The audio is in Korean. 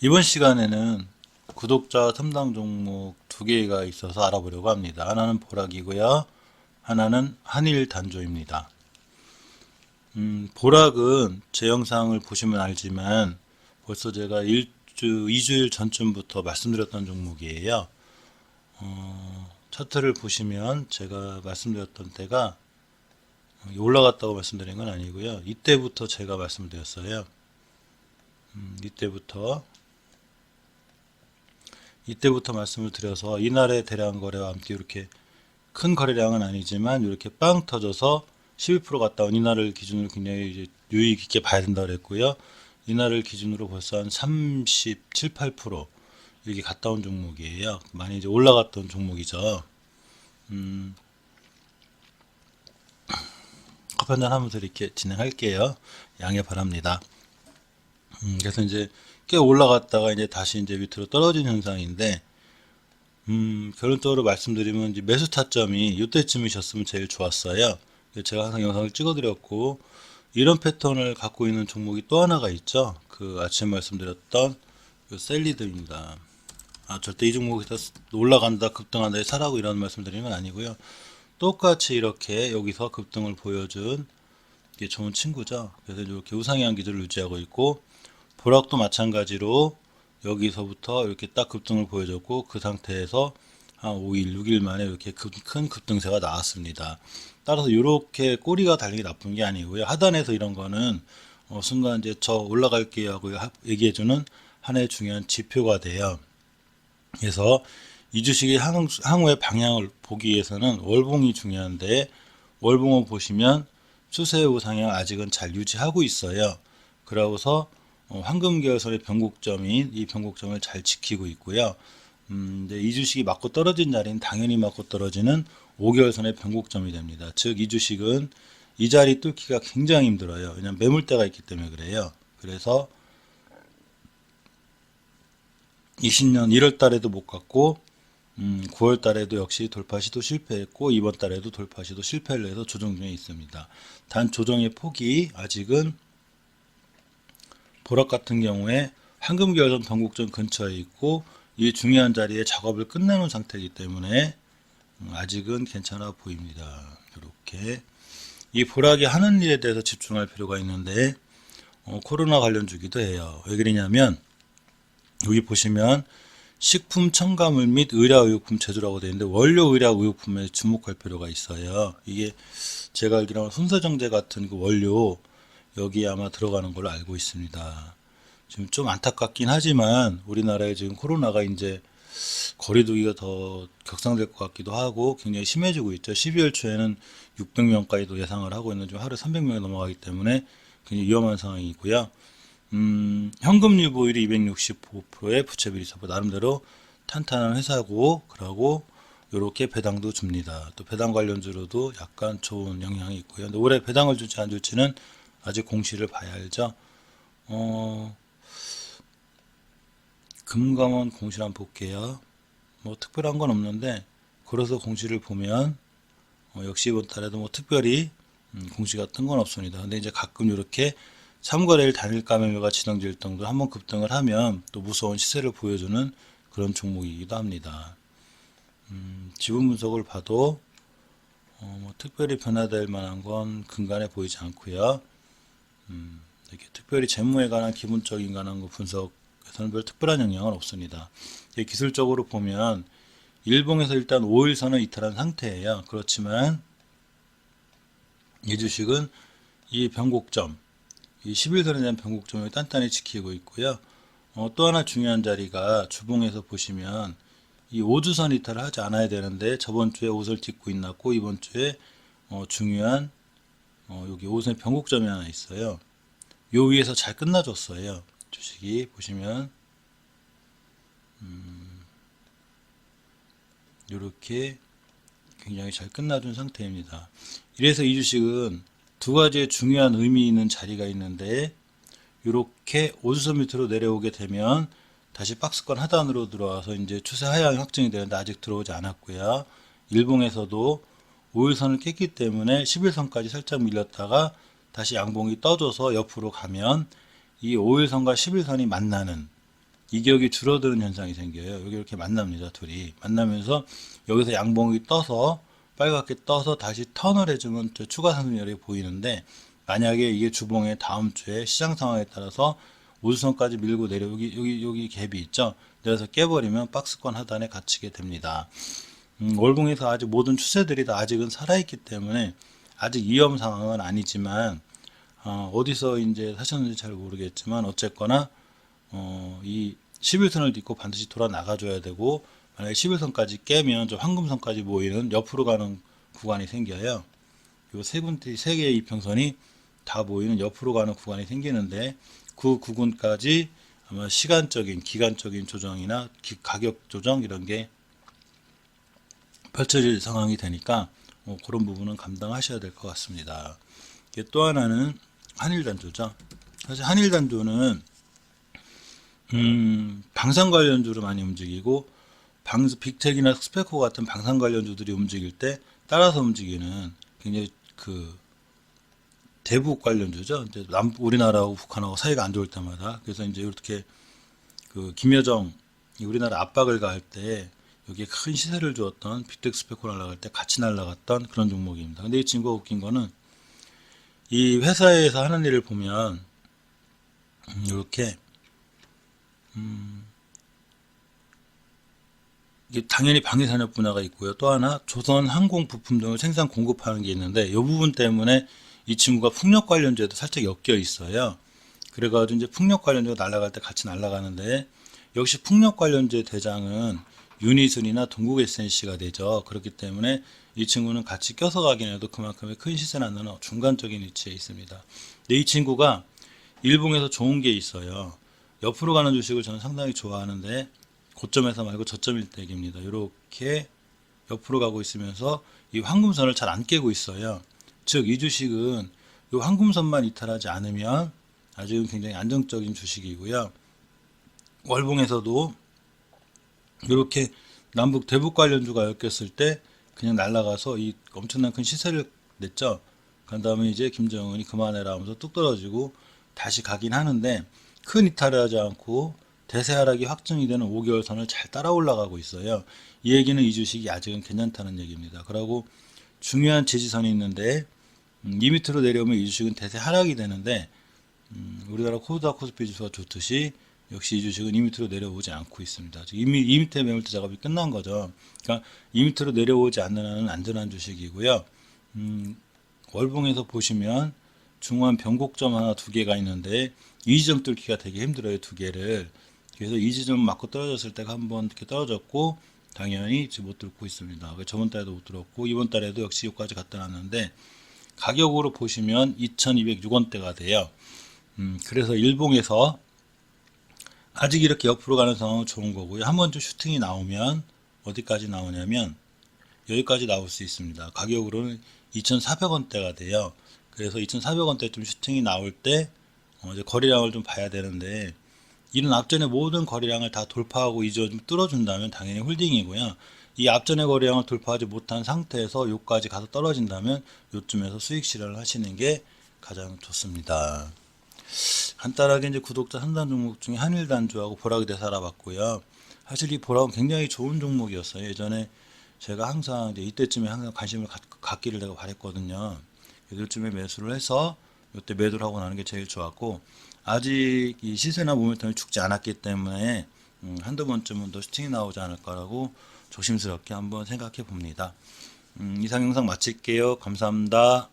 이번 시간에는 구독자 탐당 종목 두 개가 있어서 알아보려고 합니다. 하나는 보락이고요. 하나는 한일 단조입니다. 보락은 제 영상을 보시면 알지만 벌써 제가 2주일 전쯤부터 말씀드렸던 종목이에요. 차트를 보시면 제가 말씀드렸던 때가 올라갔다고 말씀드린 건 아니고요. 이때부터 제가 말씀드렸어요. 이때부터 말씀을 드려서 이날의 대량 거래와 함께 이렇게 큰 거래량은 아니지만 이렇게 빵 터져서 12% 갔다 온 이날을 기준으로 굉장히 이제 유익 있게 봐야 된다고 그랬고요. 이날을 기준으로 벌써 한 37, 8% 이렇게 갔다 온 종목이에요. 많이 이제 올라갔던 종목이죠. 커피 한잔 하면서 이렇게 진행할게요. 양해 바랍니다. 그래서 이제 꽤 올라갔다가 이제 다시 이제 밑으로 떨어진 현상인데, 결론적으로 말씀드리면 이제 매수 타점이 이때쯤이셨으면 제일 좋았어요. 제가 항상 영상을 찍어드렸고, 이런 패턴을 갖고 있는 종목이 또 하나가 있죠. 그 아침에 말씀드렸던 그 셀리드입니다. 절대 이 종목에서 올라간다, 급등한다, 사라고 이런 말씀드리는 건 아니고요. 똑같이 이렇게 여기서 급등을 보여준 이게 좋은 친구죠. 그래서 이렇게 우상향 기조를 유지하고 있고, 보락도 마찬가지로 여기서부터 이렇게 딱 급등을 보여줬고 그 상태에서 한 5일, 6일 만에 이렇게 큰 급등세가 나왔습니다. 따라서 이렇게 꼬리가 달린 게 나쁜 게 아니고요. 하단에서 이런 거는 순간 이제 저 올라갈게요 하고 얘기해주는 하나의 중요한 지표가 돼요. 그래서 이 주식의 향후의 방향을 보기 위해서는 월봉이 중요한데, 월봉을 보시면 추세 우상향 아직은 잘 유지하고 있어요. 그러고서 황금계열선의 변곡점인 이 변곡점을 잘 지키고 있고요. 근데 이 주식이 맞고 떨어진 자리는 당연히 맞고 떨어지는 5개월선의 변곡점이 됩니다. 즉, 이 주식은 이 자리 뚫기가 굉장히 힘들어요. 왜냐하면 매물대가 있기 때문에 그래요. 그래서 20년 1월 달에도 못 갔고, 9월 달에도 역시 돌파 시도 실패했고, 이번 달에도 돌파 시도 실패를 해서 조정 중에 있습니다. 단 조정의 폭이 아직은 보락 같은 경우에 황금계열선 변곡점 근처에 있고 이 중요한 자리에 작업을 끝내놓은 상태이기 때문에 아직은 괜찮아 보입니다. 이렇게 이 보락이 하는 일에 대해서 집중할 필요가 있는데, 코로나 관련 주기도 해요. 왜 그러냐면 여기 보시면 식품 첨가물 및 의료의약품 제조라고 되어 있는데, 원료 의료의약품에 주목할 필요가 있어요. 이게 제가 알기로는 손세정제 같은 그 원료 여기에 아마 들어가는 걸로 알고 있습니다. 지금 좀 안타깝긴 하지만 우리나라에 지금 코로나가 이제 거리두기가 더 격상될 것 같기도 하고 굉장히 심해지고 있죠. 12월 초에는 600명까지도 예상을 하고 있는 중 하루 300명이 넘어가기 때문에 굉장히 위험한 상황이고요. 현금 유보율이 265%의 부채 비율이 나름대로 탄탄한 회사고, 그러고 이렇게 배당도 줍니다. 또 배당 관련주로도 약간 좋은 영향이 있고요. 근데 올해 배당을 줄지 안 줄지는 아직 공시를 봐야 알죠. 금감원 공시를 한번 볼게요. 뭐 특별한 건 없는데, 그래서 공시를 보면 역시 이번 달에도 뭐 특별히 공시 같은 건 없습니다. 근데 이제 가끔 이렇게 3거래일 단일가 매매가 진행될 정도로 한번 급등을 하면 또 무서운 시세를 보여주는 그런 종목이기도 합니다. 지분 분석을 봐도 뭐 특별히 변화될 만한 건 근간에 보이지 않고요. 이렇게 특별히 재무에 관한 기본적인 관한 분석에서는 별 특별한 영향은 없습니다. 기술적으로 보면 일봉에서 일단 5일선을 이탈한 상태예요. 그렇지만 이 주식은 이 변곡점, 이 11선에 대한 변곡점을 단단히 지키고 있고요. 또 하나 중요한 자리가 주봉에서 보시면 이 5주선 이탈을 하지 않아야 되는데 저번 주에 옷을 딛고 있났고, 이번 주에 중요한 여기 5선의 변곡점이 하나 있어요. 요 위에서 잘 끝나줬어요. 주식이 보시면 이렇게 굉장히 잘 끝나준 상태입니다. 이래서 이 주식은 두 가지의 중요한 의미 있는 자리가 있는데, 이렇게 5주선 밑으로 내려오게 되면 다시 박스권 하단으로 들어와서 이제 추세 하향이 확정이 되는데 아직 들어오지 않았고요. 일봉에서도 5일선을 깼기 때문에 11선까지 살짝 밀렸다가 다시 양봉이 떠줘서 옆으로 가면 이 5일선과 11선이 만나는 이격이 줄어드는 현상이 생겨요. 여기 이렇게 만납니다. 둘이 만나면서 여기서 양봉이 떠서 빨갛게 떠서 다시 턴을 해주면 저 추가 상승률이 보이는데, 만약에 이게 주봉의 다음 주에 시장 상황에 따라서 우주선까지 밀고 내려 여기 갭이 있죠. 내려서 깨버리면 박스권 하단에 갇히게 됩니다. 월봉에서 아직 모든 추세들이 다 아직은 살아있기 때문에 아직 위험 상황은 아니지만, 어디서 이제 사셨는지 잘 모르겠지만 어쨌거나 이 11선을 딛고 반드시 돌아 나가줘야 되고, 만약에 11선까지 깨면 저 황금선까지 모이는 옆으로 가는 구간이 생겨요. 요 세 개의 이평선이 다 모이는 옆으로 가는 구간이 생기는데, 그 구간까지 아마 시간적인 기간적인 조정이나 가격 조정 이런 게 펼쳐질 상황이 되니까 그런 부분은 감당하셔야 될 것 같습니다. 또 하나는 한일단조죠. 사실 한일단조는 방산 관련주로 많이 움직이고, 빅텍이나 스페코 같은 방산 관련주들이 움직일 때 따라서 움직이는 굉장히 그 대북 관련주죠. 이제 우리나라하고 북한하고 사이가 안 좋을 때마다, 그래서 이제 이렇게 그 김여정 우리나라 압박을 가할 때 여기에 큰 시세를 주었던 빅텍 스페코 날아갈 때 같이 날아갔던 그런 종목입니다. 근데 이 친구가 웃긴 거는, 이 회사에서 하는 일을 보면 이렇게 이게 당연히 방위산업 분야가 있고요. 또 하나 조선 항공 부품 등을 생산 공급하는 게 있는데, 이 부분 때문에 이 친구가 풍력 관련주에도 살짝 엮여 있어요. 그래가지고 이제 풍력 관련주가 날아갈 때 같이 날아가는데, 역시 풍력 관련주의 대장은 유니슨이나 동국 SNC가 되죠. 그렇기 때문에 이 친구는 같이 껴서 가긴 해도 그만큼의 큰 시세 나는 중간적인 위치에 있습니다. 근데 이 친구가 일봉에서 좋은 게 있어요. 옆으로 가는 주식을 저는 상당히 좋아하는데, 고점에서 말고 저점일 때 얘기입니다. 이렇게 옆으로 가고 있으면서 이 황금선을 잘 안 깨고 있어요. 즉, 이 주식은 이 황금선만 이탈하지 않으면 아직은 굉장히 안정적인 주식이고요. 월봉에서도 이렇게 남북 대북 관련주가 엮였을 때 그냥 날아가서 이 엄청난 큰 시세를 냈죠. 그 다음에 이제 김정은이 그만해라 하면서 뚝 떨어지고 다시 가긴 하는데, 큰 이탈을 하지 않고 대세 하락이 확정이 되는 5개월 선을 잘 따라 올라가고 있어요. 이 얘기는 이 주식이 아직은 괜찮다는 얘기입니다. 그리고 중요한 지지선이 있는데, 이 밑으로 내려오면 이 주식은 대세 하락이 되는데, 우리나라 코스닥 코스피 지수가 좋듯이 역시 이 주식은 이 밑으로 내려오지 않고 있습니다. 이미 이 밑에 매물대 작업이 끝난 거죠. 그러니까 이 밑으로 내려오지 않는 한은 안전한 주식이고요. 월봉에서 보시면 중요한 변곡점 하나 두 개가 있는데, 이 지점 뚫기가 되게 힘들어요. 두 개를. 그래서 이 지점 맞고 떨어졌을 때가 한번 이렇게 떨어졌고, 당연히 지금 못 뚫고 있습니다. 저번 달에도 못 뚫었고 이번 달에도 역시 여기까지 갖다 놨는데, 가격으로 보시면 2206원대가 돼요. 그래서 일봉에서 아직 이렇게 옆으로 가는 상황은 좋은 거고요. 한 번 좀 슈팅이 나오면 어디까지 나오냐면 여기까지 나올 수 있습니다. 가격으로는 2,400원대가 돼요. 그래서 2,400원대쯤 슈팅이 나올 때 이제 거래량을 좀 봐야 되는데, 이런 앞전에 모든 거래량을 다 돌파하고 이제 좀 뚫어준다면 당연히 홀딩이고요. 이 앞전의 거래량을 돌파하지 못한 상태에서 요까지 가서 떨어진다면 요쯤에서 수익 실현을 하시는 게 가장 좋습니다. 간단하게 이제 구독자 상단 종목 중에 한일단조하고 보라기 대사 알아봤고요. 사실 이 보라는 굉장히 좋은 종목이었어요. 예전에 제가 항상 이제 이때쯤에 항상 관심을 갖기를 내가 바랬거든요. 이때쯤에 매수를 해서 이때 매도를 하고 나는 게 제일 좋았고, 아직 이 시세나 모멘텀이 죽지 않았기 때문에 한두 번쯤은 더 슈팅이 나오지 않을까라고 조심스럽게 한번 생각해 봅니다. 이상 영상 마칠게요. 감사합니다.